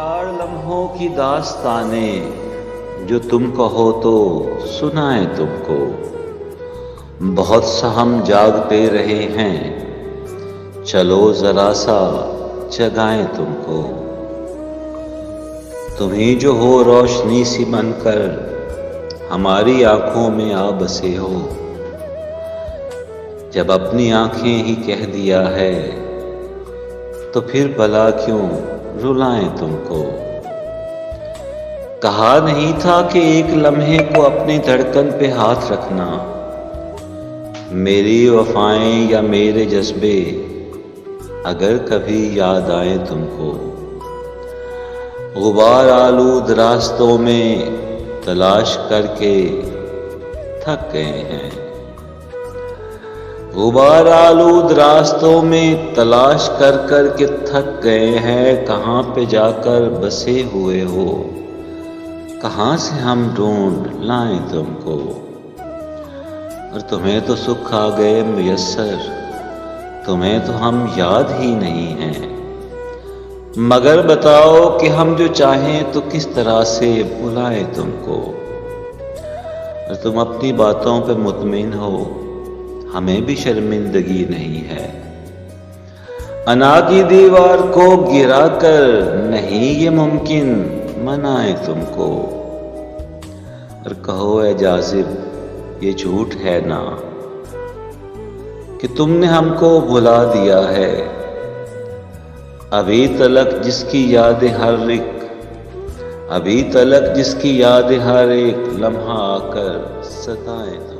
हजार लम्हों की दास्तानें जो तुम कहो तो सुनाएं तुमको। बहुत सा हम जागते रहे हैं, चलो जरा सा जगाएं तुमको। तुम ही जो हो रोशनी सी बनकर हमारी आंखों में आ बसे हो। जब अपनी आंखें ही कह दिया है तो फिर भला क्यों रुलाएं तुमको। कहा नहीं था कि एक लम्हे को अपनी धड़कन पे हाथ रखना। मेरी वफाएं या मेरे जज्बे अगर कभी याद आए तुमको। गुबार आलूद रास्तों में तलाश करके थक गए हैं। गुबार आलूद रास्तों में तलाश कर कर के थक गए हैं। कहाँ पे जाकर बसे हुए हो, कहाँ से हम ढूंढ लाएं तुमको। और तुम्हें तो सुख आ गए मुयस्सर, तुम्हें तो हम याद ही नहीं हैं। मगर बताओ कि हम जो चाहें तो किस तरह से बुलाएं तुमको। और तुम अपनी बातों पे मुतमिन हो, हमें भी शर्मिंदगी नहीं है। अना की दीवार को गिरा कर नहीं ये मुमकिन मनाए तुमको। और कहो ए जाज़िब ये झूठ है ना कि तुमने हमको भुला दिया है। अभी तलक जिसकी यादें हर एक लम्हा आकर सताएं।